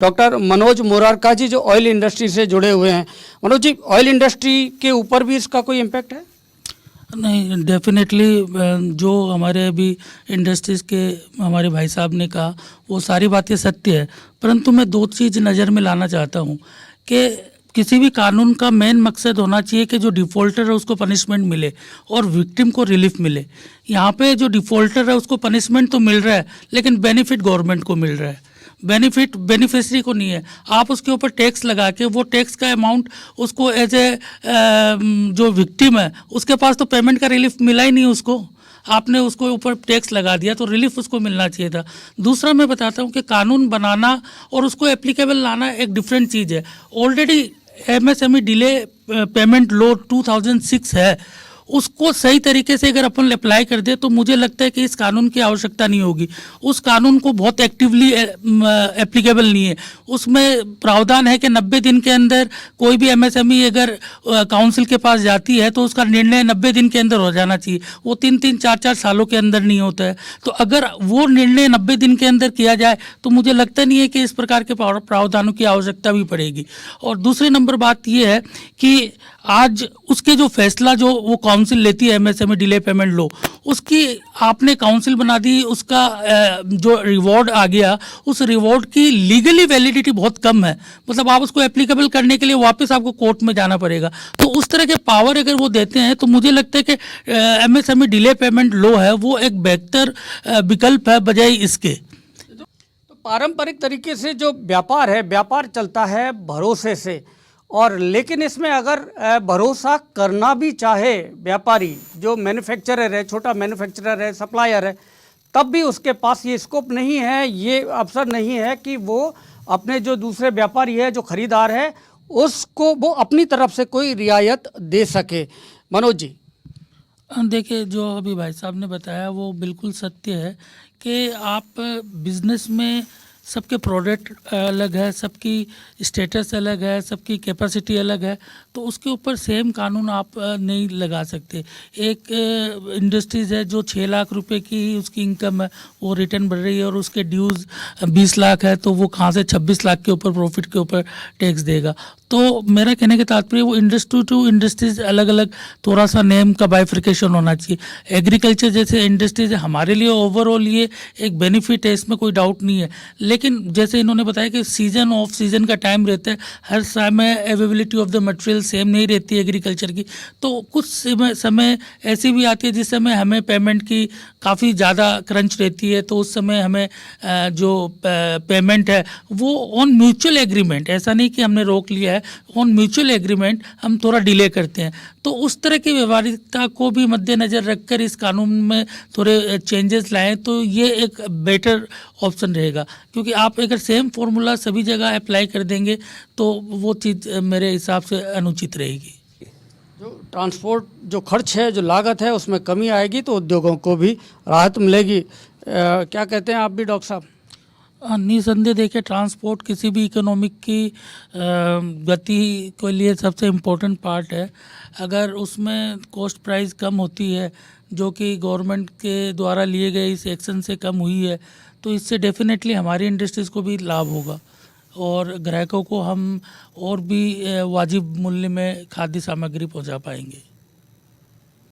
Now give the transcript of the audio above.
Doctor Manoj Morarka जी जो oil industry से जुड़े हुए हैं। मनोज जी, ऑयल इंडस्ट्री के ऊपर भी इसका कोई इम्पैक्ट है? नहीं, डेफिनेटली जो हमारे अभी इंडस्ट्रीज़ के हमारे भाई साहब ने कहा वो सारी बातें सत्य है, परंतु मैं दो चीज़ नज़र में लाना चाहता हूँ कि किसी भी कानून का मेन मकसद होना चाहिए कि जो डिफ़ॉल्टर है उसको पनिशमेंट मिले और विक्टिम को रिलीफ मिले। यहाँ पे जो डिफ़ॉल्टर है उसको पनिशमेंट तो मिल रहा है, लेकिन बेनिफिट गवर्नमेंट को मिल रहा है, बेनिफिट बेनिफिशरी को नहीं है। आप उसके ऊपर टैक्स लगा के वो टैक्स का अमाउंट उसको एज ए जो विक्टिम है उसके पास तो पेमेंट का रिलीफ मिला ही नहीं उसको। आपने उसको ऊपर टैक्स लगा दिया तो रिलीफ उसको मिलना चाहिए था। दूसरा मैं बताता हूँ कि कानून बनाना और उसको एप्लीकेबल लाना एक डिफरेंट चीज़ है। Already MSME delay payment law 2006 है, उसको सही तरीके से अगर अपन अप्लाई कर दे तो मुझे लगता है कि इस कानून की आवश्यकता नहीं होगी। उस कानून को बहुत एक्टिवली एप्लीकेबल नहीं है। उसमें प्रावधान है कि 90 दिन के अंदर कोई भी एमएसएमई अगर काउंसिल के पास जाती है तो उसका निर्णय 90 दिन के अंदर हो जाना चाहिए। वो 3-3, 4-4 सालों के अंदर नहीं होता है। तो अगर वो निर्णय 90 दिन के अंदर किया जाए तो मुझे लगता नहीं है कि इस प्रकार के प्रावधानों की आवश्यकता भी पड़ेगी। और दूसरी नंबर बात ये है कि आज उसके जो फैसला जो वो काउंसिल लेती है एमएसएमई डिले पेमेंट लॉ, उसकी आपने काउंसिल बना दी, उसका जो रिवॉर्ड आ गया उस रिवॉर्ड की लीगली वैलिडिटी बहुत कम है। मतलब आप उसको एप्लीकेबल करने के लिए वापस आपको कोर्ट में जाना पड़ेगा। तो उस तरह के पावर अगर वो देते हैं तो मुझे लगता है कि एमएसएमई डिले पेमेंट लॉ है वो एक बेहतर विकल्प है बजाय इसके। तो पारंपरिक तरीके से जो व्यापार है, व्यापार चलता है भरोसे से, और लेकिन इसमें अगर भरोसा करना भी चाहे व्यापारी, जो मैन्युफैक्चरर है, छोटा मैन्युफैक्चरर है, सप्लायर है, तब भी उसके पास ये स्कोप नहीं है, ये अवसर नहीं है कि वो अपने जो दूसरे व्यापारी है, जो खरीदार है, उसको वो अपनी तरफ से कोई रियायत दे सके। मनोज जी, देखिए, जो अभी भाई साहब ने बताया वो बिल्कुल सत्य है कि आप बिजनेस में सबके प्रोडक्ट अलग है, सबकी स्टेटस अलग है, सबकी कैपेसिटी अलग है, तो उसके ऊपर सेम कानून आप नहीं लगा सकते। एक इंडस्ट्रीज़ है जो 6 लाख रुपए की उसकी इनकम है, वो रिटर्न बढ़ रही है और उसके ड्यूज़ 20 लाख है, तो वो कहाँ से 26 लाख के ऊपर प्रॉफिट के ऊपर टैक्स देगा। तो मेरा कहने का तात्पर्य वो इंडस्ट्री टू इंडस्ट्रीज अलग अलग थोड़ा सा नेम का बाइफिकेशन होना चाहिए। एग्रीकल्चर जैसे इंडस्ट्रीज है हमारे लिए ओवरऑल ये एक बेनिफिट है, इसमें कोई डाउट नहीं है। लेकिन जैसे इन्होंने बताया कि सीजन ऑफ सीजन का टाइम रहता है, हर समय availability of the material same नहीं रहती है एग्रीकल्चर की। तो कुछ समय ऐसी भी आती है जिस समय हमें पेमेंट की काफ़ी ज़्यादा क्रंच रहती है, तो उस समय हमें जो पेमेंट है वो ऑन म्यूचुअल एग्रीमेंट, ऐसा नहीं कि हमने रोक लिया है, ऑन म्यूचुअल एग्रीमेंट हम थोड़ा डिले करते हैं। तो उस तरह की व्यवहारिकता को भी मद्देनज़र रखकर इस कानून में थोड़े चेंजेस लाएं तो ये एक बेटर ऑप्शन रहेगा। क्योंकि आप अगर सेम फॉर्मूला सभी जगह अप्लाई कर देंगे तो वो चीज़ मेरे हिसाब से अनुचित रहेगी। जो ट्रांसपोर्ट जो खर्च है, जो लागत है, उसमें कमी आएगी तो उद्योगों को भी राहत मिलेगी। क्या कहते हैं आप भी डॉक्टर साहब? निसंदेह देखिए, ट्रांसपोर्ट किसी भी इकोनॉमिक की गति के लिए सबसे इम्पोर्टेंट पार्ट है। अगर उसमें कॉस्ट प्राइस कम होती है जो कि गवर्नमेंट के द्वारा लिए गए इस एक्शन से कम हुई है, तो इससे डेफिनेटली हमारी इंडस्ट्रीज़ को भी लाभ होगा और ग्राहकों को हम और भी वाजिब मूल्य में खाद्य सामग्री पहुंचा पाएंगे।